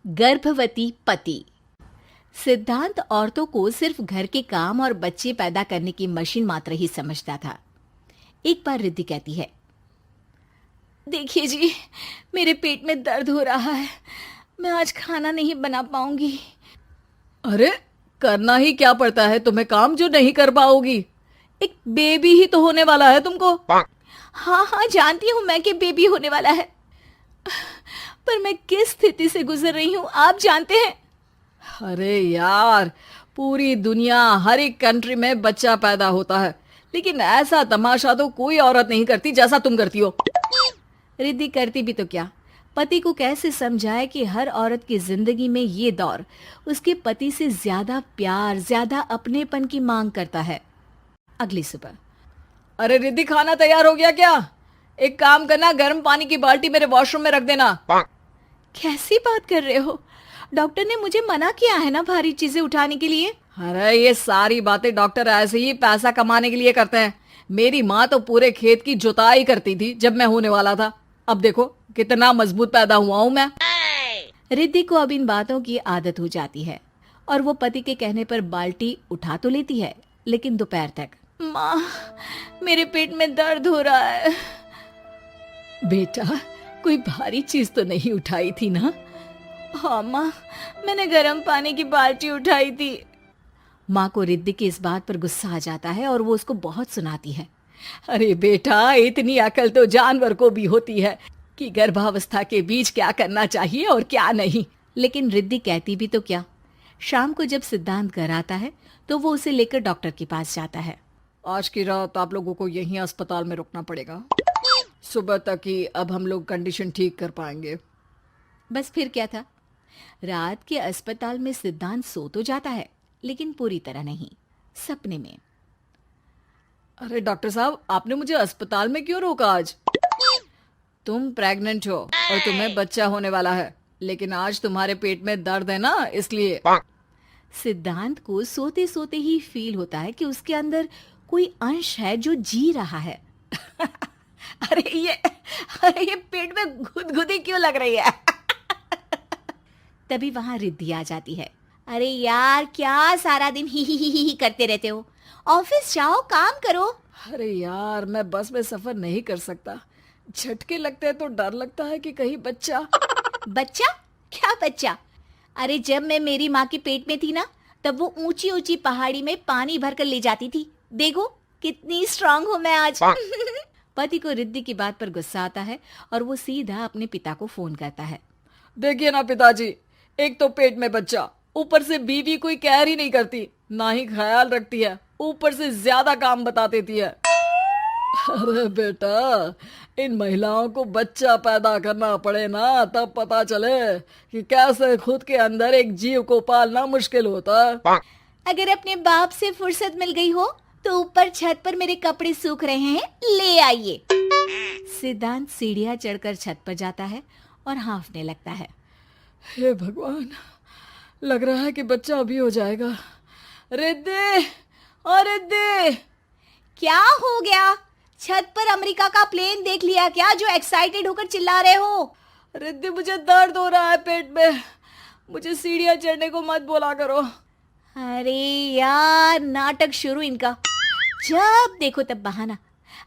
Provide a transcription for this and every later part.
गर्भवती पति। सिद्धांत औरतों को सिर्फ घर के काम और बच्चे पैदा करने की मशीन मात्र ही समझता था। एक बार रिद्धि कहती है, देखिए जी, मेरे पेट में दर्द हो रहा है, मैं आज खाना नहीं बना पाऊंगी। अरे करना ही क्या पड़ता है तुम्हें काम जो नहीं कर पाओगी? एक बेबी ही तो होने वाला है तुमको। हाँ हाँ, जानती हूँ मैं कि बेबी होने वाला है, पर मैं किस स्थिति से गुजर रही हूँ आप जानते हैं। अरे यार, पूरी दुनिया हर एक कंट्री में बच्चा पैदा होता है, लेकिन ऐसा तमाशा तो कोई औरत नहीं करती जैसा तुम करती हो। रिद्धि करती भी तो क्या, पति को कैसे समझाए कि हर औरत की जिंदगी में ये दौर उसके पति से ज्यादा प्यार, ज्यादा अपनेपन की मांग करता है। अगली सुबह, अरे रिद्धि, खाना तैयार हो गया क्या? एक काम करना, गर्म पानी की बाल्टी मेरे वॉशरूम में रख देना। कैसी बात कर रहे हो? डॉक्टर ने मुझे मना किया है ना भारी चीजें उठाने के लिए। अरे ये सारी बातें डॉक्टर ऐसे ही पैसा कमाने के लिए करते हैं। मेरी माँ तो पूरे खेत की जुताई करती थी जब मैं होने वाला था। अब देखो कितना मजबूत पैदा हुआ हूँ मैं। रिद्धि को अब इन बातों की आदत हो जाती है और वो पति के कहने पर बाल्टी उठा तो लेती है, लेकिन दोपहर तक। माँ, मेरे पेट में दर्द हो रहा है। बेटा, कोई भारी चीज तो नहीं उठाई थी ना? हाँ माँ, मैंने गर्म पानी की बाल्टी उठाई थी। माँ को रिद्धि की इस बात पर गुस्सा आ जाता है और वो उसको बहुत सुनाती है। अरे बेटा, इतनी अकल तो जानवर को भी होती है कि गर्भावस्था के बीच क्या करना चाहिए और क्या नहीं। लेकिन रिद्धि कहती भी तो क्या। शाम को जब सिद्धांत घर आता है तो वो उसे लेकर डॉक्टर के पास जाता है। आज की रात आप लोगों को यहीं अस्पताल में रुकना पड़ेगा, सुबह तक ही अब हम लोग कंडीशन ठीक कर पाएंगे। बस फिर क्या था, रात के अस्पताल में सिद्धांत सो तो जाता है, लेकिन पूरी तरह नहीं, सपने में। अरे डॉक्टर साहब, आपने मुझे अस्पताल में क्यों रोका आज? तुम प्रेग्नेंट हो और तुम्हें बच्चा होने वाला है, लेकिन आज तुम्हारे पेट में दर्द है ना, इसलिए। सिद्धांत को सोते सोते ही फील होता है कि उसके अंदर कोई अंश है जो जी रहा है। अरे ये पेट में गुदगुदी क्यों लग रही है? तभी वहां रिद्धि आ जाती है। अरे यार, क्या सारा दिन ही करते रहते हो? ऑफिस जाओ, काम करो। अरे यार, मैं बस में सफर नहीं कर सकता। झटके लगते हैं तो डर लगता है कि कहीं बच्चा। बच्चा? क्या बच्चा? अरे जब मैं मेरी माँ के पेट में थी ना, तब वो ऊंची ऊंची पहाड़ी में पानी भरकर ले जाती थी। देखो कितनी स्ट्रांग हूँ मैं आज। पति को रिद्धि की बात पर गुस्सा आता है और वो सीधा अपने पिता को फोन करता है। देखिए ना पिताजी, एक तो पेट में बच्चा, ऊपर से बीवी कोई केयर ही नहीं करती, ना ही ख्याल रखती है, ऊपर से ज्यादा काम बता देती है। अरे बेटा, इन महिलाओं को बच्चा पैदा करना पड़े ना, तब पता चले कि कैसे खुद के अंदर एक जीव को पालना मुश्किल होता है। अगर अपने बाप से फुर्सत मिल गई हो तो ऊपर छत पर मेरे कपड़े सूख रहे हैं, ले आइए। सिद्धांत सीढ़ियां चढ़कर छत पर जाता है और हाँफने लगता है। हे भगवान, लग रहा है कि बच्चा अभी हो जाएगा। रिद्धि, और रिद्धि। क्या हो गया? छत पर अमेरिका का प्लेन देख लिया क्या जो एक्साइटेड होकर चिल्ला रहे हो? रिद्धि, मुझे दर्द हो रहा है पेट में, मुझे सीढ़ियां चढ़ने को मत बोला करो। अरे यार, नाटक शुरू इनका। जब देखो तब बहाना।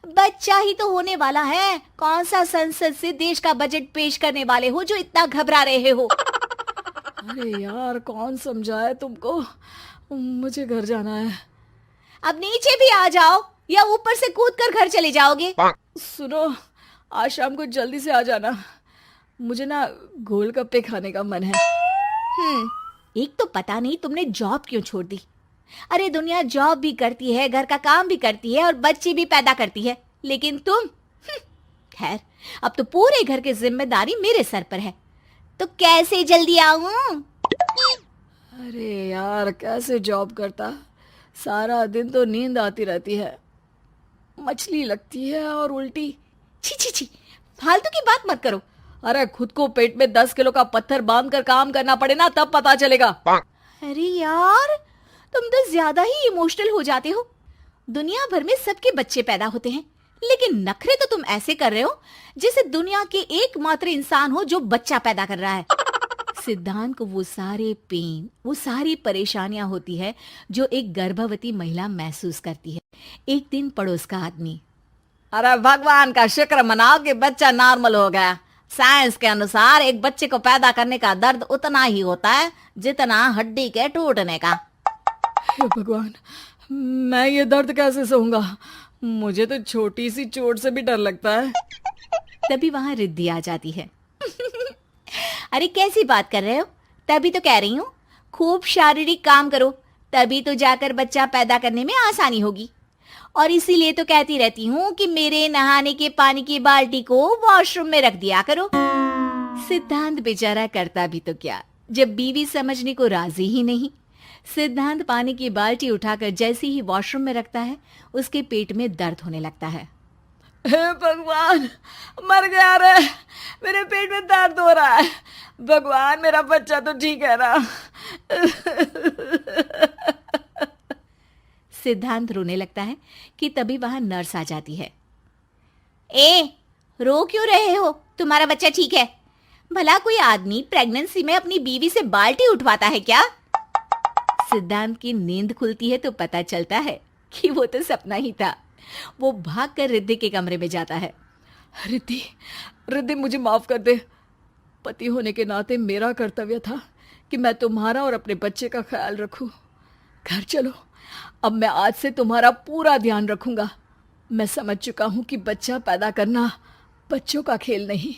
बच्चा ही तो होने वाला है, कौन सा संसद से देश का बजट पेश करने वाले हो जो इतना घबरा रहे हो? अरे यार, कौन समझाए तुमको, मुझे घर जाना है। अब नीचे भी आ जाओ या ऊपर से कूद कर घर चले जाओगे? सुनो, आज शाम को जल्दी से आ जाना, मुझे ना गोलगप्पे खाने का मन है। एक तो पता नहीं तुमने जॉब क्यों छोड़ दी। अरे दुनिया जॉब भी करती है, घर का काम भी करती है और बच्चे भी पैदा करती है, लेकिन तुम। खैर, अब तो पूरे घर की जिम्मेदारी मेरे सर पर है, तो कैसे जल्दी आऊं? अरे यार, कैसे जॉब करता, सारा दिन तो नींद आती रहती है, मछली लगती है और उल्टी। छी छी छी, फालतू की बात मत करो। अरे खुद को पेट में 10 किलो का पत्थर बांध कर काम करना पड़े ना, तब पता चलेगा। अरे यार, तुम तो ज्यादा ही इमोशनल हो जाते हो। दुनिया भर में सबके बच्चे पैदा होते हैं, लेकिन नखरे तो तुम ऐसे कर रहे हो जैसे दुनिया के एकमात्र इंसान हो जो बच्चा पैदा कर रहा है। सिद्धांत को वो सारे पेन, वो सारी परेशानियां होती है जो एक गर्भवती महिला महसूस करती है। एक दिन पड़ोस का आदमी, अरे भगवान का शुक्र मनाओ कि बच्चा नॉर्मल हो गया। साइंस के अनुसार एक बच्चे को पैदा करने का दर्द उतना ही होता है जितना हड्डी के टूटने का। हे भगवान, मैं ये दर्द कैसे सहूंगा? मुझे तो छोटी सी चोट से भी डर लगता है। तभी वहां रिद्धि आ जाती है। अरे कैसी बात कर रहे हो? तभी तो कह रही हूँ, खूब शारीरिक काम करो, तभी तो जाकर बच्चा पैदा करने में आसानी होगी। और इसीलिए तो कहती रहती हूँ कि मेरे नहाने के पानी की बाल्टी को वॉशरूम में रख दिया करो। सिद्धांत बेचारा करता भी तो क्या, जब बीवी समझने को राजी ही नहीं। सिद्धांत पानी की बाल्टी उठाकर जैसे ही वॉशरूम में रखता है, उसके पेट में दर्द होने लगता है। हे भगवान, मर गया रे, मेरे पेट में दर्द हो रहा है। भगवान, मेरा बच्चा तो ठीक है ना? सिद्धांत रोने लगता है कि तभी वहां नर्स आ जाती है। ए, रो क्यों रहे हो? तुम्हारा बच्चा ठीक है? भला कोई आदमी प्रेगनेंसी में अपनी बीवी से बाल्टी उठवाता है क्या? सिद्धांत की नींद खुलती है तो पता चलता है कि वो तो सपना ही था। वो भागकर रिद्धि के कमरे में जाता है। रिद्धि, रिद्धि, मुझे माफ कर दे। पति होने के नाते मेरा कर्तव्य था कि मैं तुम्हारा और अपने बच्चे का ख्याल रखूं। घर चलो, अब मैं आज से तुम्हारा पूरा ध्यान रखूंगा। मैं समझ चुका हूं कि बच्चा पैदा करना बच्चों का खेल नहीं।